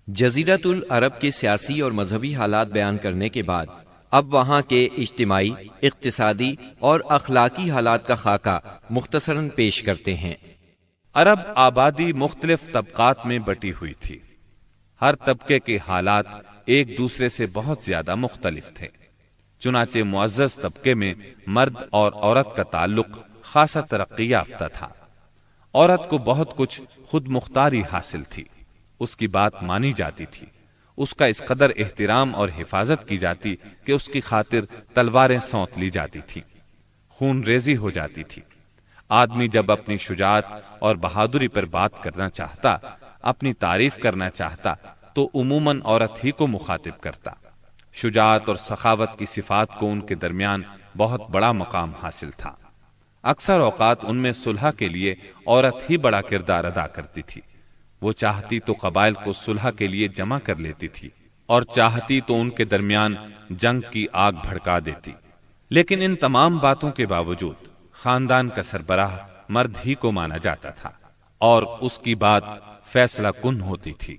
جزیرۃ العرب کے سیاسی اور مذہبی حالات بیان کرنے کے بعد اب وہاں کے اجتماعی، اقتصادی اور اخلاقی حالات کا خاکہ مختصراً پیش کرتے ہیں۔ عرب آبادی مختلف طبقات میں بٹی ہوئی تھی۔ ہر طبقے کے حالات ایک دوسرے سے بہت زیادہ مختلف تھے۔ چنانچہ معزز طبقے میں مرد اور عورت کا تعلق خاصا ترقی یافتہ تھا۔ عورت کو بہت کچھ خود مختاری حاصل تھی، اس کی بات مانی جاتی تھی، اس کا اس قدر احترام اور حفاظت کی جاتی کہ اس کی خاطر تلواریں سونت لی جاتی تھی، خون ریزی ہو جاتی تھی۔ آدمی جب اپنی شجاعت اور بہادری پر بات کرنا چاہتا، اپنی تعریف کرنا چاہتا تو عموماً عورت ہی کو مخاطب کرتا۔ شجاعت اور سخاوت کی صفات کو ان کے درمیان بہت بڑا مقام حاصل تھا۔ اکثر اوقات ان میں صلح کے لیے عورت ہی بڑا کردار ادا کرتی تھی۔ وہ چاہتی تو قبائل کو صلح کے لیے جمع کر لیتی تھی اور چاہتی تو ان کے درمیان جنگ کی آگ بھڑکا دیتی۔ لیکن ان تمام باتوں کے باوجود خاندان کا سربراہ مرد ہی کو مانا جاتا تھا اور اس کی بات فیصلہ کن ہوتی تھی۔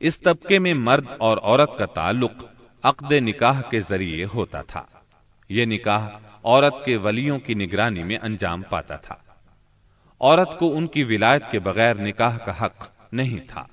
اس طبقے میں مرد اور عورت کا تعلق عقد نکاح کے ذریعے ہوتا تھا۔ یہ نکاح عورت کے ولیوں کی نگرانی میں انجام پاتا تھا۔ عورت کو ان کی ولایت کے بغیر نکاح کا حق نہیں تھا۔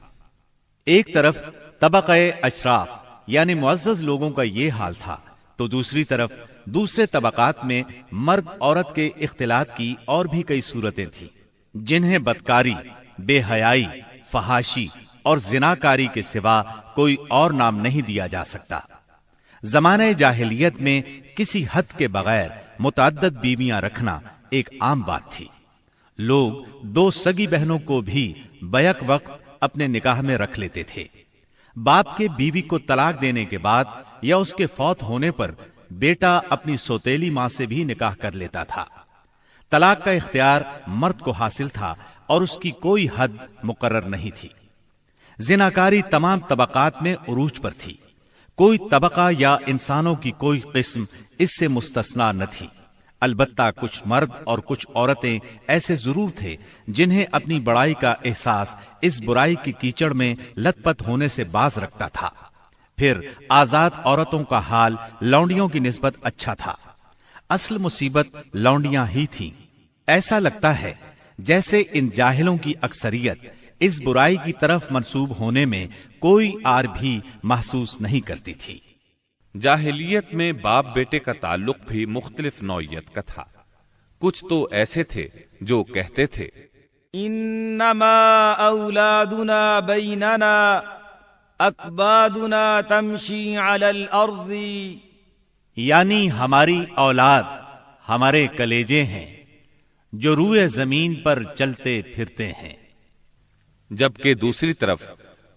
ایک طرف طبقہ اشراف یعنی معزز لوگوں کا یہ حال تھا تو دوسری طرف دوسرے طبقات میں مرد عورت کے اختلاط کی اور بھی کئی صورتیں تھیں، جنہیں بدکاری، بے حیائی، فحاشی اور زناکاری کے سوا کوئی اور نام نہیں دیا جا سکتا۔ زمانہ جاہلیت میں کسی حد کے بغیر متعدد بیویاں رکھنا ایک عام بات تھی۔ لوگ دو سگی بہنوں کو بھی بیک وقت اپنے نکاح میں رکھ لیتے تھے۔ باپ کے بیوی کو طلاق دینے کے بعد یا اس کے فوت ہونے پر بیٹا اپنی سوتیلی ماں سے بھی نکاح کر لیتا تھا۔ طلاق کا اختیار مرد کو حاصل تھا اور اس کی کوئی حد مقرر نہیں تھی۔ زناکاری تمام طبقات میں عروج پر تھی، کوئی طبقہ یا انسانوں کی کوئی قسم اس سے مستثنا نہ تھی۔ البتہ کچھ مرد اور کچھ عورتیں ایسے ضرور تھے جنہیں اپنی بڑائی کا احساس اس برائی کی کیچڑ میں لت پت ہونے سے باز رکھتا تھا۔ پھر آزاد عورتوں کا حال لونڈیوں کی نسبت اچھا تھا۔ اصل مصیبت لونڈیاں ہی تھیں۔ ایسا لگتا ہے جیسے ان جاہلوں کی اکثریت اس برائی کی طرف منسوب ہونے میں کوئی آر بھی محسوس نہیں کرتی تھی۔ جاہلیت میں باپ بیٹے کا تعلق بھی مختلف نوعیت کا تھا۔ کچھ تو ایسے تھے جو کہتے تھے انما اولادنا بیننا اکبادنا تمشی علی الارض، یعنی ہماری اولاد ہمارے کلیجے ہیں جو روئے زمین پر چلتے پھرتے ہیں۔ جبکہ دوسری طرف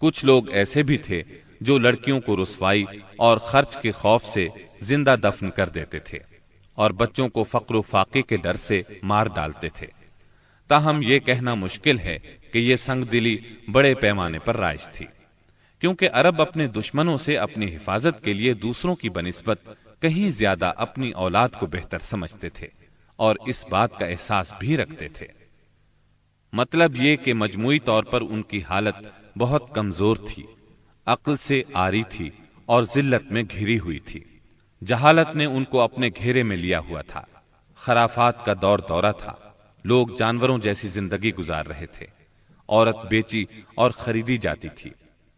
کچھ لوگ ایسے بھی تھے جو لڑکیوں کو رسوائی اور خرچ کے خوف سے زندہ دفن کر دیتے تھے اور بچوں کو فقر و فاقے کے ڈر سے مار ڈالتے تھے۔ تاہم یہ کہنا مشکل ہے کہ یہ سنگ دلی بڑے پیمانے پر رائج تھی، کیونکہ عرب اپنے دشمنوں سے اپنی حفاظت کے لیے دوسروں کی بنسبت کہیں زیادہ اپنی اولاد کو بہتر سمجھتے تھے اور اس بات کا احساس بھی رکھتے تھے۔ مطلب یہ کہ مجموعی طور پر ان کی حالت بہت کمزور تھی، عقل سے عاری تھی اور ذلت میں گھری ہوئی تھی۔ جہالت نے ان کو اپنے گھیرے میں لیا ہوا تھا۔ خرافات کا دور دورہ تھا، لوگ جانوروں جیسی زندگی گزار رہے تھے۔ عورت بیچی اور خریدی جاتی تھی،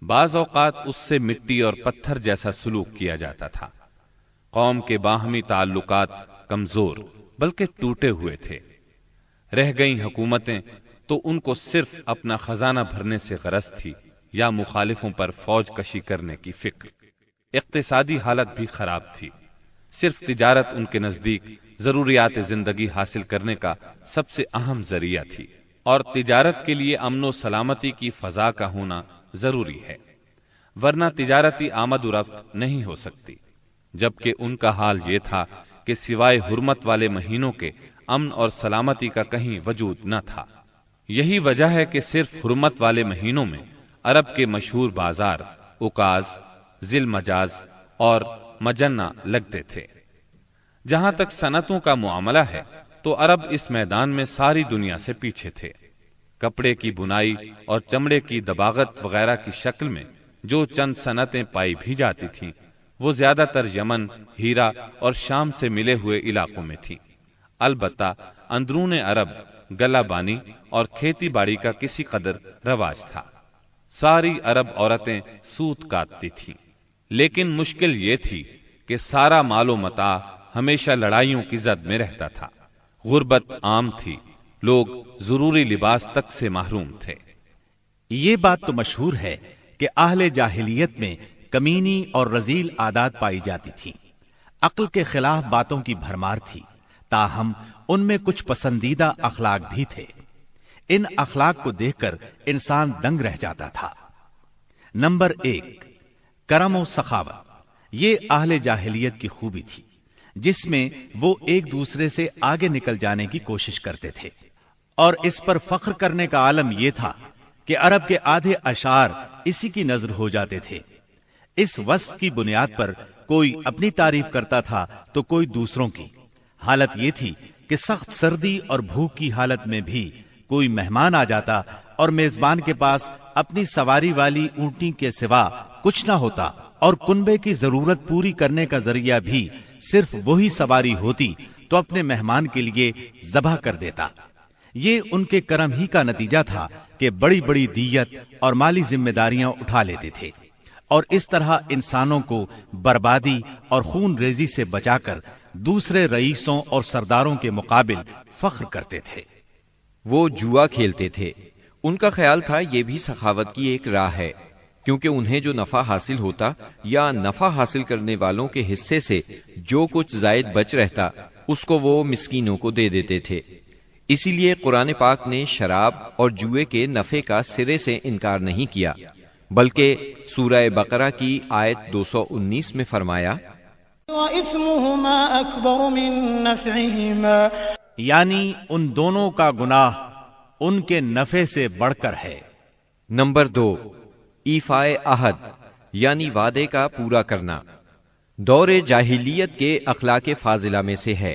بعض اوقات اس سے مٹی اور پتھر جیسا سلوک کیا جاتا تھا۔ قوم کے باہمی تعلقات کمزور بلکہ ٹوٹے ہوئے تھے۔ رہ گئیں حکومتیں تو ان کو صرف اپنا خزانہ بھرنے سے غرض تھی یا مخالفوں پر فوج کشی کرنے کی فکر۔ اقتصادی حالت بھی خراب تھی، صرف تجارت ان کے نزدیک ضروریات زندگی حاصل کرنے کا سب سے اہم ذریعہ تھی، اور تجارت کے لیے امن و سلامتی کی فضا کا ہونا ضروری ہے، ورنہ تجارتی آمد و رفت نہیں ہو سکتی۔ جبکہ ان کا حال یہ تھا کہ سوائے حرمت والے مہینوں کے امن اور سلامتی کا کہیں وجود نہ تھا۔ یہی وجہ ہے کہ صرف حرمت والے مہینوں میں عرب کے مشہور بازار اوکاز، ذی المجاز اور مجنہ لگتے تھے۔ جہاں تک صنعتوں کا معاملہ ہے تو عرب اس میدان میں ساری دنیا سے پیچھے تھے۔ کپڑے کی بنائی اور چمڑے کی دباغت وغیرہ کی شکل میں جو چند صنعتیں پائی بھی جاتی تھیں وہ زیادہ تر یمن، ہیرا اور شام سے ملے ہوئے علاقوں میں تھی۔ البتہ اندرون عرب گلہ بانی اور کھیتی باڑی کا کسی قدر رواج تھا۔ ساری عرب عورتیں سوت کاٹتی تھیں، لیکن مشکل یہ تھی کہ سارا مال و متاع ہمیشہ لڑائیوں کی زد میں رہتا تھا۔ غربت عام تھی، لوگ ضروری لباس تک سے محروم تھے۔ یہ بات تو مشہور ہے کہ اہل جاہلیت میں کمینی اور رذیل عادات پائی جاتی تھی، عقل کے خلاف باتوں کی بھرمار تھی، تاہم ان میں کچھ پسندیدہ اخلاق بھی تھے۔ ان اخلاق کو دیکھ کر انسان دنگ رہ جاتا تھا۔ نمبر 1، کرم و سخاوت۔ یہ اہل جاہلیت کی خوبی تھی جس میں وہ ایک دوسرے سے آگے نکل جانے کی کوشش کرتے تھے، اور اس پر فخر کرنے کا عالم یہ تھا کہ عرب کے آدھے اشعار اسی کی نظر ہو جاتے تھے۔ اس وصف کی بنیاد پر کوئی اپنی تعریف کرتا تھا تو کوئی دوسروں کی۔ حالت یہ تھی کہ سخت سردی اور بھوک کی حالت میں بھی کوئی مہمان آ جاتا اور میزبان کے پاس اپنی سواری والی اونٹی کے سوا کچھ نہ ہوتا، اور کنبے کی ضرورت پوری کرنے کا ذریعہ بھی صرف وہی سواری ہوتی تو اپنے مہمان کے لیے ذبح کر دیتا۔ یہ ان کے کرم ہی کا نتیجہ تھا کہ بڑی بڑی دیت اور مالی ذمہ داریاں اٹھا لیتے تھے، اور اس طرح انسانوں کو بربادی اور خون ریزی سے بچا کر دوسرے رئیسوں اور سرداروں کے مقابل فخر کرتے تھے۔ وہ جوا کھیلتے تھے۔ ان کا خیال تھا یہ بھی سخاوت کی ایک راہ ہے، کیونکہ انہیں جو نفع حاصل ہوتا یا نفع حاصل کرنے والوں کے حصے سے جو کچھ زائد بچ رہتا اس کو وہ مسکینوں کو دے دیتے تھے۔ اسی لیے قرآن پاک نے شراب اور جوئے کے نفع کا سرے سے انکار نہیں کیا، بلکہ سورہ بقرہ کی آیت 219 میں فرمایا، وَإِثْمُهُمَا أَكْبَرُ مِن نَّفْعِهِمَا، یعنی ان دونوں کا گناہ ان کے نفع سے بڑھ کر ہے۔ نمبر 2، ایفائے عہد یعنی وعدے کا پورا کرنا۔ دور جاہلیت کے اخلاق فاضلہ میں سے ہے۔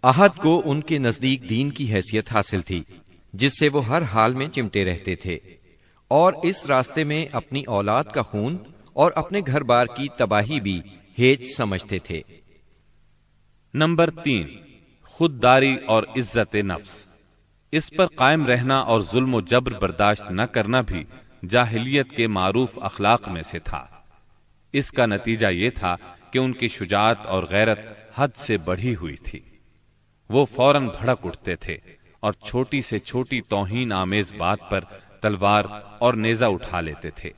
عہد کو ان کے نزدیک دین کی حیثیت حاصل تھی، جس سے وہ ہر حال میں چمٹے رہتے تھے، اور اس راستے میں اپنی اولاد کا خون اور اپنے گھر بار کی تباہی بھی ہیج سمجھتے تھے۔ نمبر 3، خودداری اور عزت نفس۔ اس پر قائم رہنا اور ظلم و جبر برداشت نہ کرنا بھی جاہلیت کے معروف اخلاق میں سے تھا۔ اس کا نتیجہ یہ تھا کہ ان کی شجاعت اور غیرت حد سے بڑھی ہوئی تھی۔ وہ فوراً بھڑک اٹھتے تھے اور چھوٹی سے چھوٹی توہین آمیز بات پر تلوار اور نیزہ اٹھا لیتے تھے،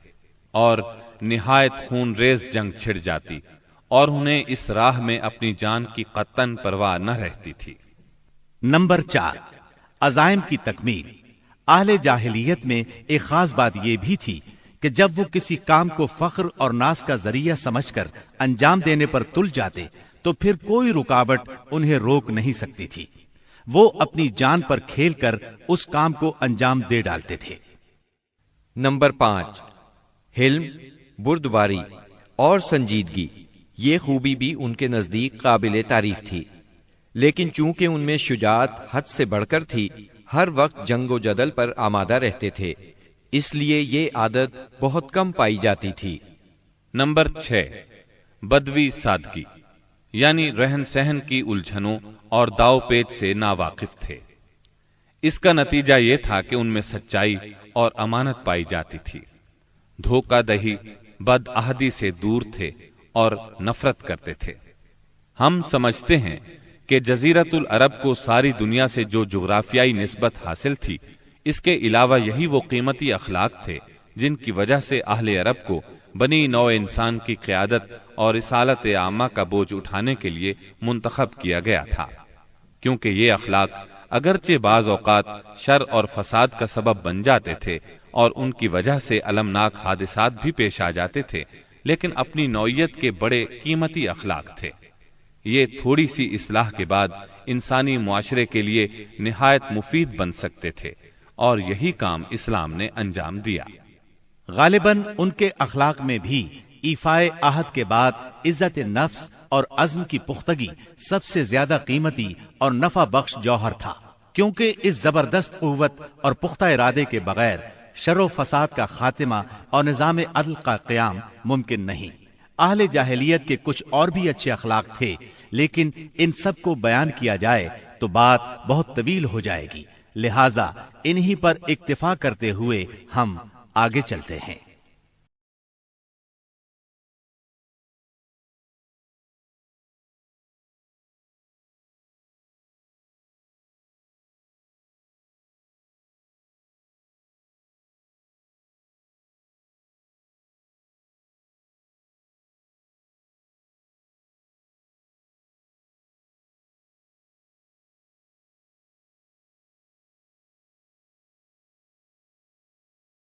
اور نہایت خون ریز جنگ چھڑ جاتی اور انہیں اس راہ میں اپنی جان کی قطعاً پرواہ نہ رہتی تھی۔ نمبر 4، عزائم کی تکمیل۔ اہل جاہلیت میں ایک خاص بات یہ بھی تھی کہ جب وہ کسی کام کو فخر اور ناز کا ذریعہ سمجھ کر انجام دینے پر تل جاتے تو پھر کوئی رکاوٹ انہیں روک نہیں سکتی تھی۔ وہ اپنی جان پر کھیل کر اس کام کو انجام دے ڈالتے تھے۔ نمبر 5، حلم، بردباری اور سنجیدگی۔ یہ خوبی بھی ان کے نزدیک قابل تعریف تھی، لیکن چونکہ ان میں شجاعت حد سے بڑھ کر تھی، ہر وقت جنگ و جدل پر آمادہ رہتے تھے، اس لیے یہ عادت بہت کم پائی جاتی تھی۔ نمبر 6، بدوی سادگی، یعنی رہن سہن کی الجھنوں اور داؤ پیچ سے ناواقف تھے۔ اس کا نتیجہ یہ تھا کہ ان میں سچائی اور امانت پائی جاتی تھی۔ دھوکہ دہی، بد عہدی سے دور تھے اور نفرت کرتے تھے۔ ہم سمجھتے ہیں کہ جزیرت العرب کو ساری دنیا سے جو جغرافیائی نسبت حاصل تھی، اس کے علاوہ یہی وہ قیمتی اخلاق تھے جن کی وجہ سے اہل عرب کو بنی نوع انسان کی قیادت اور رسالت عامہ کا بوجھ اٹھانے کے لیے منتخب کیا گیا تھا، کیونکہ یہ اخلاق اگرچہ بعض اوقات شر اور فساد کا سبب بن جاتے تھے اور ان کی وجہ سے المناک حادثات بھی پیش آ جاتے تھے، لیکن اپنی نوعیت کے بڑے قیمتی اخلاق تھے۔ یہ تھوڑی سی اصلاح کے بعد انسانی معاشرے کے لیے نہایت مفید بن سکتے تھے، اور یہی کام اسلام نے انجام دیا۔ غالباً ان کے اخلاق میں بھی ایفائے عہد کے بعد عزت نفس اور عزم کی پختگی سب سے زیادہ قیمتی اور نفع بخش جوہر تھا، کیونکہ اس زبردست قوت اور پختہ ارادے کے بغیر شر و فساد کا خاتمہ اور نظام عدل کا قیام ممکن نہیں۔ اہل جاہلیت کے کچھ اور بھی اچھے اخلاق تھے، لیکن ان سب کو بیان کیا جائے تو بات بہت طویل ہو جائے گی، لہذا انہی پر اکتفا کرتے ہوئے ہم آگے چلتے ہیں۔